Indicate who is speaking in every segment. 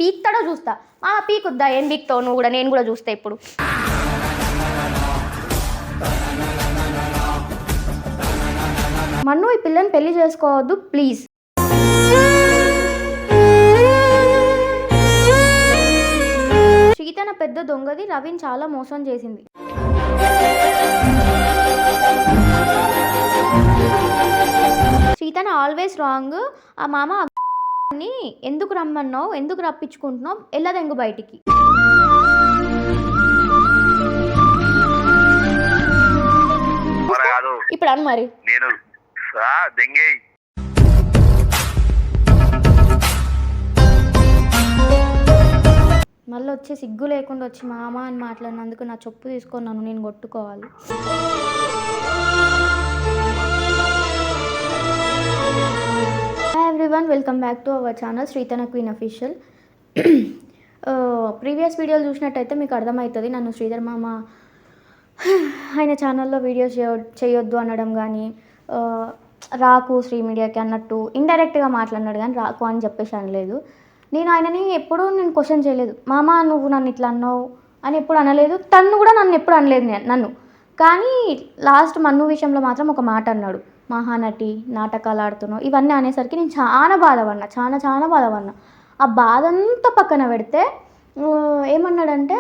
Speaker 1: పీక్తాడో చూస్తా. పీకుద్దా, ఏం పీక్తావు నువ్వు కూడా, నేను కూడా చూస్తా ఇప్పుడు. మన్ను ఈ పిల్లని పెళ్లి చేసుకోవద్దు ప్లీజ్. శ్రీతన పెద్ద దొంగది, రవిని చాలా మోసం చేసింది. శ్రీతన ఆల్వేస్ రాంగ్. ఆ మామ ఎందుకు రమ్మన్నావు, ఎందుకు రప్పించుకుంటున్నావు, ఎల్లదెంగు బయటికి. ఇప్పుడు అను మరి. మళ్ళీ వచ్చి సిగ్గు లేకుండా వచ్చి మామ అని మాట్లాడినందుకు నా చెప్పు తీసుకొని నేను కొట్టుకోవాలి. Hi everyone, welcome back to our channel Srithana queen official. Previous వీడియోలు చూసినట్టయితే మీకు అర్థమవుతుంది నన్ను శ్రీధర్ మామ ఆయన ఛానల్లో వీడియోస్ చేయొద్దు అనడం కానీ, రాకు శ్రీ మీడియాకి అన్నట్టు ఇండైరెక్ట్గా మాట్లాడినాడు కానీ రాకు అని చెప్పేసి అనలేదు. నేను ఆయనని ఎప్పుడూ క్వశ్చన్ చేయలేదు. మామ నువ్వు నన్ను ఇట్లా అన్నావు అని ఎప్పుడు అనలేదు. తను కూడా నన్ను ఎప్పుడు అనలేదు నన్ను. కానీ లాస్ట్ మన్ను విషయంలో మాత్రం ఒక మాట అన్నాడు, మహానటి నాటకాలు ఆడుతున్నావు ఇవన్నీ అనేసరికి నేను చాలా బాధపడినా, చాలా బాధపడినా. ఆ బాధ అంతా పక్కన పెడితే ఏమన్నాడంటే,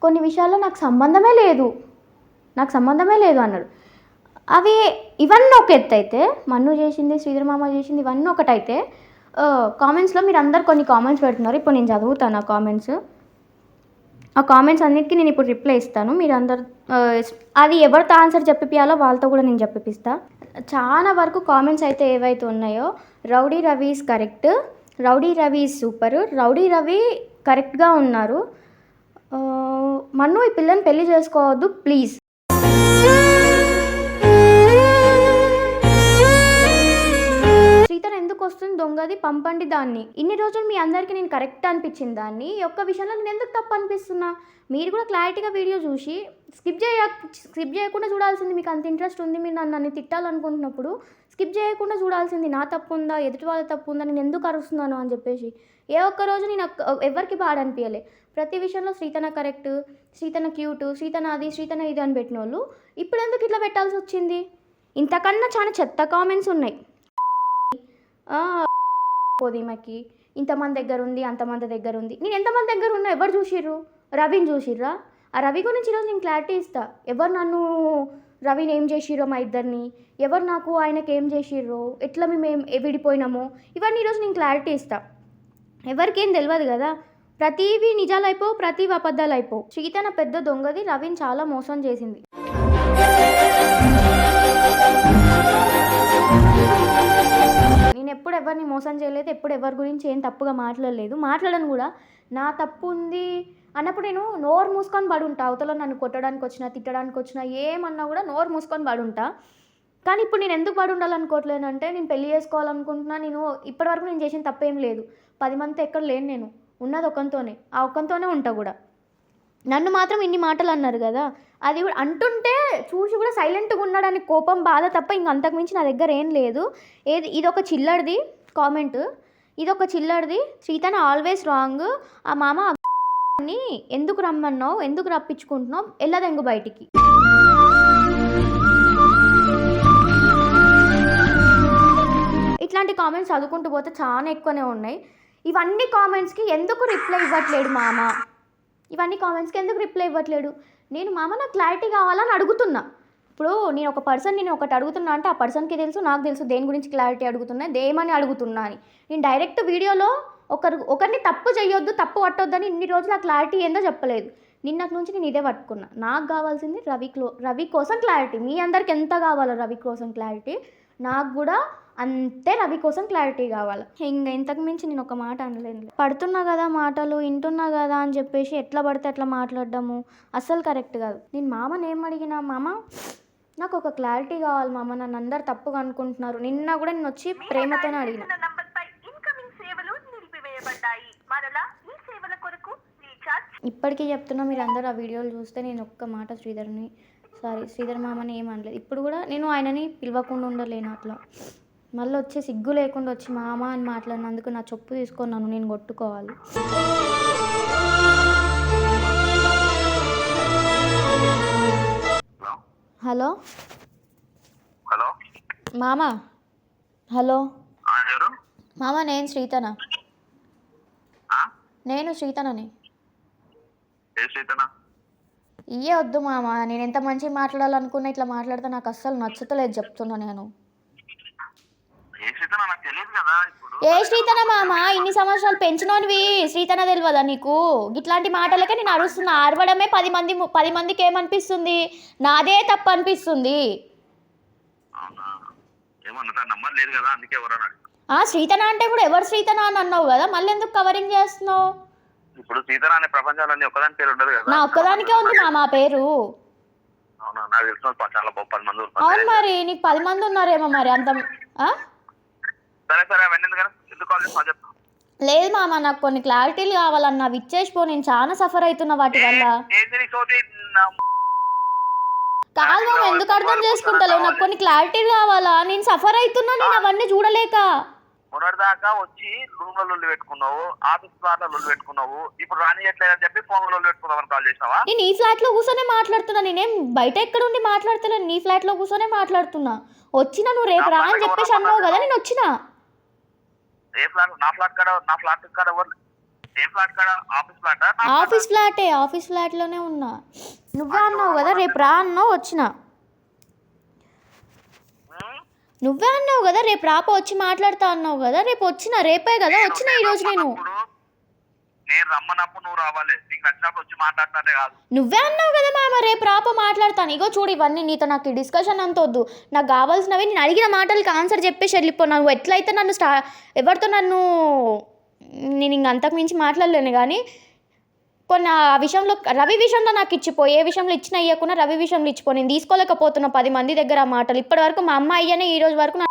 Speaker 1: కొన్ని విషయాల్లో నాకు సంబంధమే లేదు అన్నాడు. ఇవన్నీ ఒక ఎత్తు అయితే, మన్ను చేసింది, శ్రీధర్ మామ చేసింది ఇవన్నీ ఒకటైతే, కామెంట్స్లో మీరు అందరు కొన్ని కామెంట్స్ పెడుతున్నారు. ఇప్పుడు నేను చదువుతాను ఆ కామెంట్స్ అన్నిటికీ నేను ఇప్పుడు రిప్లై ఇస్తాను. మీరు అందరు అది ఎవరితో ఆన్సర్ చెప్పిపియాలో వాళ్ళతో కూడా నేను చెప్పిస్తా. చాలా వరకు కామెంట్స్ అయితే ఏవైతే ఉన్నాయో, rowdy Ravi is correct, rowdy Ravi is super, rowdy Ravi కరెక్ట్గా ఉన్నారు, మన్ను ఈ పిల్లని పెళ్లి చేసుకోవద్దు ప్లీజ్. శ్రీతన ఎందుకు వస్తుంది దొంగది, పంపండి దాన్ని. ఇన్ని రోజులు మీ అందరికీ నేను కరెక్ట్ అనిపించింది దాన్ని, ఈ ఒక్క విషయంలో నేను ఎందుకు తప్పు అనిపిస్తున్నా? మీరు కూడా క్లారిటీగా వీడియో చూసి స్కిప్ చేయకుండా చూడాల్సింది. మీకు అంత ఇంట్రెస్ట్ ఉంది, మీరు నన్ను తిట్టాలనుకుంటున్నప్పుడు స్కిప్ చేయకుండా చూడాల్సింది. నా తప్పు ఉందా, ఎదుటి వాళ్ళ తప్పు ఉందా, నేను ఎందుకు అరుస్తున్నాను అని చెప్పేసి. ఏ ఒక్కరోజు నేను ఎవరికి బాధ అనిపించలే. ప్రతి విషయంలో శ్రీతన కరెక్ట్, శ్రీతన క్యూట్, శ్రీతన అది, శ్రీతన ఇది అని పెట్టిన వాళ్ళు ఇప్పుడు ఎందుకు ఇట్లా పెట్టాల్సి వచ్చింది? ఇంతకన్నా చాలా చెత్త కామెంట్స్ ఉన్నాయి. పోదీమకి ఇంతమంది దగ్గర ఉంది, అంతమంది దగ్గర ఉంది. నేను ఎంతమంది దగ్గర ఉన్నా ఎవరు చూసిర్రు? రవిని చూసిర్రా? ఆ రవి గురించి ఈరోజు నేను క్లారిటీ ఇస్తా. ఎవరు నన్ను రవిని ఏం చేసిర్రో, మా ఇద్దరిని ఎవరు నాకు ఆయనకి ఏం చేసిర్రో, ఎట్లా మేము విడిపోయినామో, ఇవన్నీ ఈరోజు నేను క్లారిటీ ఇస్తా. ఎవరికేం తెలియదు కదా. ప్రతివి నిజాలు అయిపోవు, ప్రతివి అబద్ధాలు అయిపోవు. శ్రీతన పెద్ద దొంగది, రవిని చాలా మోసం చేసింది. నేను ఎప్పుడు ఎవరిని మోసం చేయలేదు, ఎప్పుడు ఎవరి గురించి ఏం తప్పుగా మాట్లాడను కూడా. నా తప్పు ఉంది అన్నప్పుడు నేను నోరు మూసుకొని పడుంటా. అవతల నన్ను కొట్టడానికి వచ్చినా, తిట్టడానికి వచ్చినా, ఏమన్నా కూడా నోరు మూసుకొని పడుంటా. కానీ ఇప్పుడు నేను ఎందుకు పడి ఉండాలనుకోవట్లేను అంటే, నేను పెళ్లి చేసుకోవాలనుకుంటున్నా. నేను ఇప్పటివరకు నేను చేసిన తప్పేం లేదు. 10 మందితో ఎక్కడ లేను, నేను ఉన్నది ఒకంతోనే, ఆ ఒకంతోనే ఉంటా కూడా. నన్ను మాత్రం ఇన్ని మాటలు అన్నారు కదా, అది కూడా అంటుంటే చూసి కూడా సైలెంట్గా ఉన్నాడని కోపం, బాధ తప్ప ఇంక అంతకుమించి నా దగ్గర ఏం లేదు. ఇదొక చిల్లడిది కామెంట్, ఇదొక చిల్లడిది. శ్రీతన ఆల్వేస్ రాంగ్. ఆ మామ ఎందుకు రమ్మన్నావు, ఎందుకు రప్పించుకుంటున్నావు, ఎల్లదెంగు బయటికి. ఇట్లాంటి కామెంట్స్ చదువుకుంటూ పోతే చాలా ఎక్కువనే ఉన్నాయి. ఇవన్నీ కామెంట్స్కి ఎందుకు రిప్లై ఇవ్వట్లేడు మామ? ఇవన్నీ కామెంట్స్కి ఎందుకు రిప్లై ఇవ్వట్లేడు? నేను మామ నాకు క్లారిటీ కావాలని అడుగుతున్నా. ఇప్పుడు నేను ఒక పర్సన్, నేను ఒకటి అడుగుతున్నా అంటే ఆ పర్సన్కి తెలుసు, నాకు తెలుసు దేని గురించి క్లారిటీ అడుగుతున్నా, దేమని అడుగుతున్నా అని. నేను డైరెక్ట్ వీడియోలో ఒకరిని తప్పు చేయొద్దు, తప్పు పట్టొద్దని ఇన్ని రోజులు ఆ క్లారిటీ ఏందో చెప్పలేదు. నిన్నటి నుంచి నేను ఇదే పట్టుకున్నా. నాకు కావాల్సింది రవి కోసం క్లారిటీ. మీ అందరికి ఎంత కావాలో రవి కోసం క్లారిటీ, నాకు కూడా అంతే రవి కోసం క్లారిటీ కావాలి. ఇంకా ఇంతకు మించి నేను ఒక మాట అనలేను. పడుతున్నా కదా మాటలు, వింటున్నా కదా అని చెప్పేసి ఎట్లా పడితే అట్లా మాట్లాడడము అస్సలు కరెక్ట్ కాదు. నేను మామని ఏం అడిగినా, మామ నాకు ఒక క్లారిటీ కావాలి మామ, నన్ను అందరు తప్పుగా అనుకుంటున్నారు. నిన్న కూడా నేను వచ్చి ప్రేమతోనే అడిగిన. ఇప్పటికీ చెప్తున్నా, మీరు అందరు ఆ వీడియోలు చూస్తే నేను ఒక్క మాట శ్రీధర్ మామని ఏమనలేదు. ఇప్పుడు కూడా నేను ఆయనని పిలవకుండా ఉండలేను. అట్లా మళ్ళీ వచ్చి సిగ్గు లేకుండా వచ్చి మామ అని మాట్లాడినందుకు నా చెప్పు తీసుకున్నాను, నేను కొట్టుకోవాలి. హలో
Speaker 2: హలో
Speaker 1: మామ. హలో
Speaker 2: ఎవరు?
Speaker 1: మామ, నేను శ్రీతన. నేను శ్రీతనని.
Speaker 2: ఏ శ్రీతన?
Speaker 1: ఇయ్యే వద్దు మామ, నేను ఎంత మంచిగా మాట్లాడాలనుకున్నా ఇట్లా మాట్లాడితే నాకు అస్సలు నచ్చుతలేదు చెప్తున్నా నేను.
Speaker 2: ఏ శ్రీతన నాకు తెలియదు కదా. ఇప్పుడు
Speaker 1: ఏ శ్రీతన మామ, ఇన్ని సంవత్సరాలు పెంచినోనివి శ్రీతన తెలియదా నీకు? ఇట్లాంటి మాటలకే నేను అరుస్తున్నా. అరవడమే 10 మందికి ఏమనిపిస్తుంది, నాదే తప్పు అనిపిస్తుంది.
Speaker 2: అవునా? ఏమన్నా నంబర్ లేదు కదా, అందుకే ఎవరన్నా
Speaker 1: శ్రీతన అంటే కూడా ఎవరు శ్రీతన అని అన్నావు కదా, మళ్ళీ ఎందుకు కవరింగ్ చేస్తున్నావు?
Speaker 2: ఇప్పుడు సీతన అనే ప్రపంచంలో ఒక్కదాని పేరు ఉండదు కదా.
Speaker 1: నా ఒక్కదానికే ఉంది మా పేరు.
Speaker 2: అవునా? నాకు తెలిసిన చాలా 10 మంది ఉన్నారు.
Speaker 1: అవును, మరి నీకు 10 మంది ఉన్నారేమో మరి అంత.
Speaker 2: సరే సరే, అవన్నీ ఎందుకు కాల్ చేస్తావు చెప్పు.
Speaker 1: లేదు మామ, నాకు కొన్ని క్లారిటీలు కావాలన్నా, విచ్చేసిపో, నేను చాలా సఫర్ అవుతున్నా వాటి వల్ల. కాదు మామ, ఎందుకు అర్థం చేసుకుంటలేవు? నాకు కొన్ని క్లారిటీలు కావాలా, నేను సఫర్ అవుతున్నా, నేను అవన్నీ చూడలేక.
Speaker 2: మొన్నటిదాకా వచ్చి రూమ్ లో లొల్లు పెట్టుకున్నావు, ఆఫీస్ ఫ్లాట్ లో లొల్లు పెట్టుకున్నావు, ఇప్పుడు రానియట్లేదని చెప్పి ఫోన్ లో లొల్లు పెట్టుకున్నావు. కాల్ చేసినావా?
Speaker 1: నేను ఈ ఫ్లాట్ లో కూర్చొనే మాట్లాడుతున్నా, నేనేం బయట ఎక్కడ ఉండి మాట్లాడతలేను, నీ ఫ్లాట్ లో కూర్చొనే మాట్లాడుతున్నా. వచ్చినా నువ్వు రేపు రా అని చెప్పేసి అన్నావు కదా, నేను వచ్చినా.
Speaker 2: ఏ ఫ్లాట్? నా ఫ్లాట్ కాడ ఏ ఫ్లాట్ కాడ? Office flat?
Speaker 1: ఆఫీస్ ఫ్లాట్ లోనే ఉన్నా. నువ్వే అన్నావు కదా రేపు రా అన్నావు, వచ్చినా. నువ్వే అన్నావు కదా రేపు రాప వచ్చి మాట్లాడతా అన్నావు కదా, రేపు వచ్చినా. రేపే కదా వచ్చినా ఈ రోజు.
Speaker 2: నేను రమ్మన్నప్పుడు నువ్వు రావాలి, నీకు నచ్చినప్పుడు వచ్చి మాట్లాడతానే కాదు.
Speaker 1: నువ్వే అన్నావు కదా మామ రేపు రాప మాట్లాడతాను. ఇగో చూడు, ఇవన్నీ నీతో నాకు డిస్కషన్ అంత వద్దు. నాకు కావాల్సినవి నేను అడిగిన మాటలకి ఆన్సర్ చెప్పేసి వెళ్ళిపో. నువ్వు ఎట్లయితే నన్ను ఎవరితో నేను ఇంక అంతకు మించి మాట్లాడలేను. కానీ కొన్ని ఆ విషయంలో రవి విషయంలో నాకు ఇచ్చిపో. ఏ విషయంలో ఇచ్చినా ఇవ్వకుండా రవి విషయంలో ఇచ్చిపో. నేను తీసుకోలేకపోతున్నా 10 మంది దగ్గర ఆ మాటలు. ఇప్పటి వరకు మా అమ్మ అయ్యనే ఈ రోజు వరకు నా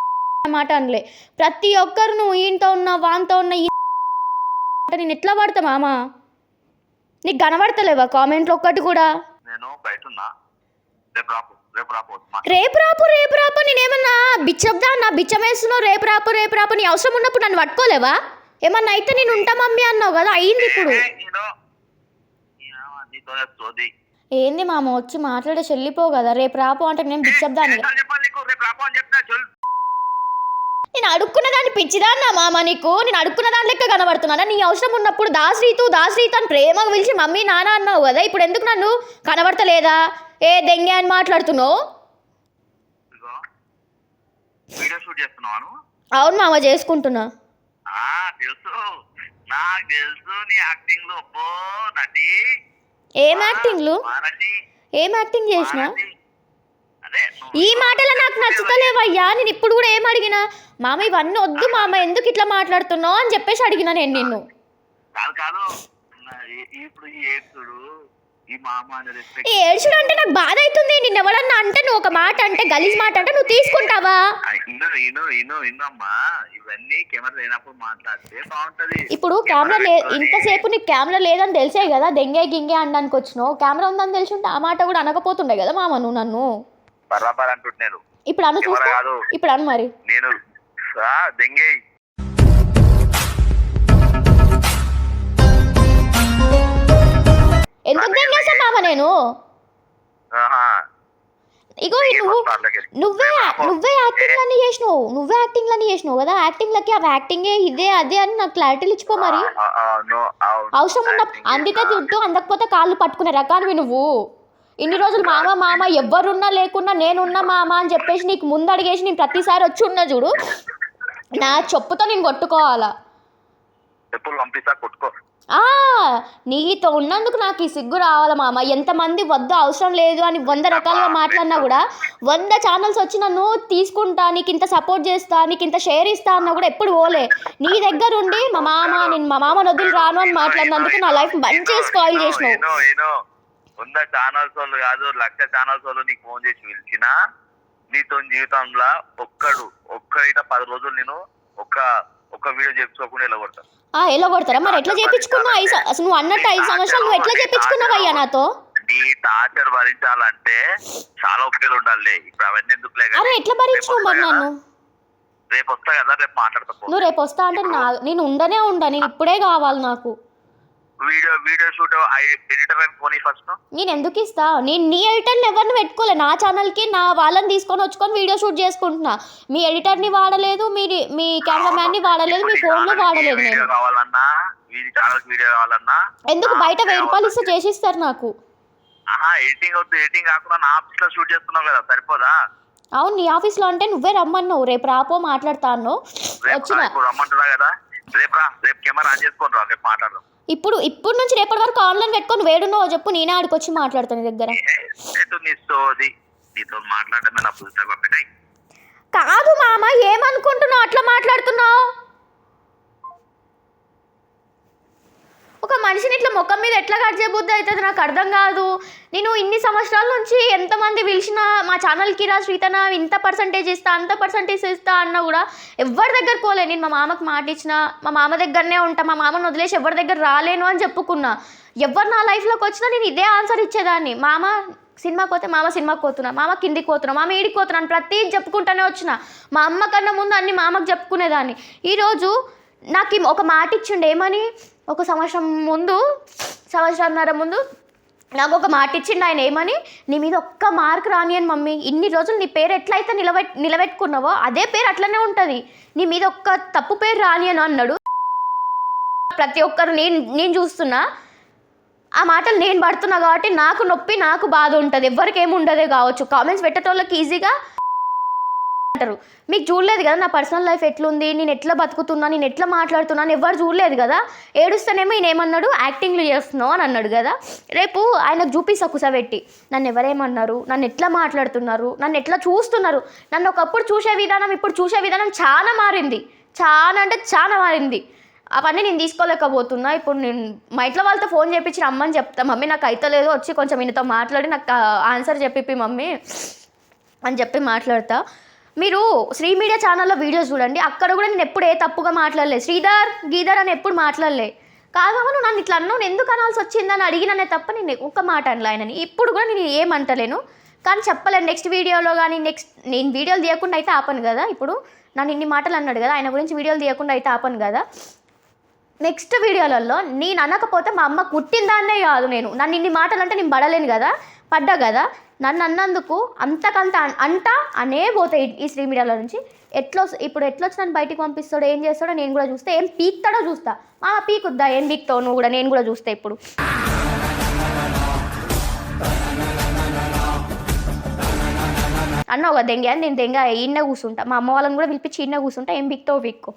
Speaker 1: మాట అనలే. ప్రతి ఒక్కరు నువ్వు ఈయనతో ఉన్నా వాంతో ఉన్నా నేను ఎట్లా పడతా మామ? నీకు కనబడతలేవా కామెంట్లో ఒక్కటి కూడా?
Speaker 2: నేను బయట ఉన్నా,
Speaker 1: రేపు రాపు నేనేమన్నా బిచ్చబ్దా? నా బిచ్చం వేస్తున్నావు. రేపు రాపు నీ అవసరం ఉన్నప్పుడు నన్ను పట్టుకోలేవా? ఏమన్నా అయితే నేను ఉంటా మమ్మీ అన్నావు కదా, అయ్యింది ఇప్పుడు. ఏంది మామ వచ్చి మాట్లాడేసి వెళ్ళిపోవు కదా. రేపు రాపు అంటే నేను బిచ్చబ్దాన్ని. నేను అడుక్కున్న దాన్ని పిచ్చిదాన్నా మామ నీకు? నేను అడుక్కున్న దాని లెక్క కనబడుతున్నానా? నీ అవసరం ఉన్నప్పుడు దాశ్రీతు అని ప్రేమగా పిలిచి మమ్మీ నాన్న అన్నావు కదా, ఇప్పుడు ఎందుకు నన్ను కనబడతలేదా? ఏ దెంగే అని మాట్లాడుతున్నావు? అవును మామ, చేసుకుంటున్నా. ఏం యాక్టింగ్ చేసినా? ఈ మాటలు నాకు నచ్చుతలేవయ్యా. నేను ఇప్పుడు కూడా ఏం అడిగినా, మామ ఇవన్నీ వద్దు మామ, ఎందుకు ఇట్లా మాట్లాడుతున్నావు అని చెప్పేసి అడిగినా నేను నిన్ను. ఏడ్చుడు అంటే నాకు బాధ అవుతుంది. నిన్ను ఎవరన్నా అంటే నువ్వు ఒక మాట అంటే గలీజ్ మాట అంటే నువ్వు తీసుకుంటావా? ఇప్పుడు కెమెరా ఇంతసేపు నీకు కెమెరా లేదని తెలిసే కదా దెంగే గింగే అనడానికి వచ్చినావు. కెమెరా ఉందని తెలిసి ఉంటే ఆ మాట కూడా అనకపోతుండే కదా మామ నువ్వు నన్ను. ఇప్పుడు అను చూస్తా, ఇప్పుడు అను మరి.
Speaker 2: నేను దెంగే
Speaker 1: ఎందుకు దెంగేసా మామ నేను? ఇగో నువ్వే యాక్టింగ్లన్నీ చేసినావు కదా. యాక్టింగ్లకి అవి యాక్టింగే ఇదే అదే అని నాకు క్లారిటీలు ఇచ్చిపో మరి. అవసరం ఉన్న అందితే తిట్టు, అందకపోతే కాళ్ళు పట్టుకునే రకానివి నువ్వు. ఇన్ని రోజులు మామ ఎవరున్నా లేకున్నా నేనున్నా మామ అని చెప్పేసి నీకు ముందు అడిగేసి నేను ప్రతిసారి వచ్చి ఉన్నా చూడు, నా చెప్పుతో నేను కొట్టుకోవాలా? నీతో ఉన్నందుకు నాకు ఈ సిగ్గు రావాలా మామ? ఎంతమంది వద్దు అవసరం లేదు అని 100 రకాలుగా మాట్లాడినా కూడా 100 ఛానల్స్ వచ్చి నన్ను తీసుకుంటా, నీకు ఇంత సపోర్ట్ చేస్తా, నీకు ఇంత షేర్ ఇస్తా అన్నా కూడా ఎప్పుడు పోలే. నీ దగ్గర ఉండి నేను మా మామను వదిలి రాను అని మాట్లాడినందుకు నా లైఫ్ మంచిగా స్పాయిల్ చేసినావు.
Speaker 2: 100 ఛానల్స్ వాళ్ళు కాదు, 1,00,000 ఛానల్స్ వాళ్ళు నీకు ఫోన్ చేసి పిలిచినా నీతో జీవితంలో ఒక్కడిట 10 రోజులు నేను ఒక్క వీడియో చేసుకోకుండా
Speaker 1: ఎలా కొడతారా మరి? ఎట్లా చేపించుకున్నావు? అసలు నువ్వు అన్నట్టు 5 సంవత్సరాలు నువ్వు ఎట్లా చేపించుకున్నావు అయ్యా నాతో?
Speaker 2: నీ టార్చర్ భరించాలంటే చాలా ఒప్పులు ఉండాలి. ఇప్పుడు అవన్నీ ఎందుకు?
Speaker 1: అరే ఎట్లా భరించినావు మరి నన్ను?
Speaker 2: రేపు వస్తా కదా, రేపు మాట్లాడతా.
Speaker 1: నువ్వు రేపు వస్తా అంటే నేను ఉండనే ఉండా, నేను ఇప్పుడే కావాలి నాకు.
Speaker 2: వీడియో షూట్ ఎడిటర్ అని పోనీ ఫస్ట్.
Speaker 1: నేను ఎందుకు ఇస్తా? నేను నీ ఎడిటర్ని ఎవరిని పెట్టుకోలే, నా ఛానల్కి నా వాళ్ళని తీసుకొని వచ్చుకొని వీడియో షూట్ చేసుకుంటున్నా. మీ ఎడిటర్ని వాడలేదు, మీ కెమెరామ్యాన్ని వాడలేదు, మీ ఫోన్లో వాడలేదు. నేను
Speaker 2: కావాలన్నా వీడియో కావాలన్నా
Speaker 1: ఎందుకు బయట 1000 రూపాయలు ఇస్తే చేసిస్తారు నాకు.
Speaker 2: ఎడిటింగ్ వద్దు, ఎడిటింగ్ కాకుండా నా ఆఫీస్ లో షూట్ చేస్తున్నావు కదా, సరిపోదా?
Speaker 1: అవును, నీ ఆఫీస్లో అంటే నువ్వే రమ్మన్నావు, రేపు రాపో మాట్లాడతాను వచ్చిన.
Speaker 2: రమ్మంటున్నా కదా, రేపు కెమెరా ఆన్ చేసుకొని రా, రేపు మాట్లాడదాం.
Speaker 1: ఇప్పుడు నుంచి రేపటి వరకు ఆన్లైన్ పెట్టుకొని వేడున్నావు చెప్పు, నేనే ఆడికొచ్చి మాట్లాడతాను నీ దగ్గర.
Speaker 2: నీతో మాట్లాడమే నా పుస్తకం పెట్టాయి.
Speaker 1: కాదు మామ, ఏమనుకుంటున్నావు అట్లా మాట్లాడుతున్నావు? ఒక మనిషిని ఇట్లా ముఖం మీద ఎట్లా కట్ చేయబుద్ధి అవుతుంది నాకు అర్థం కాదు. నేను ఇన్ని సంవత్సరాల నుంచి ఎంతమంది పిలిచినా మా ఛానల్కి రా శ్రీతన ఇంత పర్సంటేజ్ ఇస్తా అంత పర్సంటేజ్ ఇస్తా అన్నా కూడా ఎవరి దగ్గర పోలే. నేను మా మామకి మాట ఇచ్చిన, మా మామ దగ్గరనే ఉంటా, మా మామను వదిలేసి ఎవరి దగ్గర రాలేను అని చెప్పుకున్నా. ఎవరు నా లైఫ్లోకి వచ్చినా నేను ఇదే ఆన్సర్ ఇచ్చేదాన్ని. మామ సినిమాకి పోతే మామ సినిమాకి పోతున్నా, మామ కిందికి పోతున్నా, మామ ఈడికి పోతున్నాను, ప్రతి చెప్పుకుంటూనే వచ్చిన. మా అమ్మ కన్నా ముందు అన్ని మామకు చెప్పుకునేదాన్ని. ఈరోజు నాకు ఒక మాట ఇచ్చిండు, ఏమని? ఒక సంవత్సరంన్నర ముందు నాకు ఒక మాట ఇచ్చిండు ఆయన, ఏమని? నీ మీద ఒక్క మార్క్ రానియను మమ్మీ, ఇన్ని రోజులు నీ పేరు ఎట్లయితే నిలబెట్టుకున్నావో అదే పేరు అట్లనే ఉంటుంది, నీ మీద ఒక్క తప్పు పేరు రానియను అన్నాడు. ప్రతి ఒక్కరు నేను చూస్తున్నా, ఆ మాటలు నేను పడుతున్నా కాబట్టి నాకు నొప్పి, నాకు బాధ ఉంటుంది. ఎవరికి ఏమి ఉండదే కావచ్చు. కామెంట్స్ పెట్టేటోళ్ళకి ఈజీగా అంటారు. మీకు చూడలేదు కదా నా పర్సనల్ లైఫ్ ఎట్లుంది, నేను ఎట్లా బతుకుతున్నా, నేను ఎట్లా మాట్లాడుతున్నాను, ఎవరు చూడలేదు కదా. ఏడుస్తానేమో ఈయన ఏమన్నాడు, యాక్టింగ్లు చేస్తున్నావు అని అన్నాడు కదా. రేపు ఆయనకు చూపిస్తా కుసబెట్టి, నన్ను ఎవరేమన్నారు, నన్ను ఎట్లా మాట్లాడుతున్నారు, నన్ను ఎట్లా చూస్తున్నారు. నన్ను ఒకప్పుడు చూసే విధానం ఇప్పుడు చూసే విధానం చాలా మారింది, చాలా అంటే చాలా మారింది. అవన్నీ నేను తీసుకోలేకపోతున్నా. ఇప్పుడు నేను మా ఇంట్లో వాళ్ళతో ఫోన్ చేయించి రమ్మని చెప్తా, మమ్మీ నాకు అయితలేదు, వచ్చి కొంచెం ఈయనతో మాట్లాడి నాకు ఆన్సర్ చెప్పి మమ్మీ అని చెప్పి మాట్లాడతా. మీరు శ్రీ మీడియా ఛానల్లో వీడియోస్ చూడండి, అక్కడ కూడా నేను ఎప్పుడు ఏ తప్పుగా మాట్లాడలేదు, శ్రీధర్ గీధర్ అని ఎప్పుడు మాట్లాడలే. కాదమ్మా నువ్వు నన్ను ఇట్లా అన్నావు, ఎందుకు అనాల్సి వచ్చిందని అడిగిననే తప్ప నేను ఒక్క మాట అనలే ఆయనని. ఇప్పుడు కూడా నేను ఏమంటలేను, కానీ చెప్పలేను. నెక్స్ట్ వీడియోలో కానీ నేను వీడియోలు తీయకుండా అయితే ఆపను కదా. ఇప్పుడు నన్ను ఇన్ని మాటలు అన్నాడు కదా, ఆయన గురించి వీడియోలు తీయకుండా అయితే ఆపను కదా. నెక్స్ట్ వీడియోలలో నేను అనకపోతే మా అమ్మ కుట్టిందాన్నే కాదు, నన్ను ఇన్ని మాటలు అంటే నేను పడలేను కదా, పడ్డా కదా. నన్ను అన్నందుకు అంతకంత అనే పోతాయి ఈ శ్రీ మీడియాలో నుంచి. ఇప్పుడు ఎట్లొచ్చి నన్ను బయటికి పంపిస్తాడో, ఏం చేస్తాడో నేను కూడా చూస్తా, ఏం పీక్తాడో చూస్తా. పీకుద్దా, ఏం పీక్తావు నువ్వు కూడా, నేను కూడా చూస్తా. ఇప్పుడు అన్నావు కదా దెంగ, నేను దెంగ ఈయన కూర్చుంటా, మా అమ్మ వాళ్ళని కూడా పిలిపించి ఈయన కూర్చుంటా, ఏం పీక్తావు పీక్కో,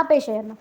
Speaker 1: ఆపేసేయన్నా.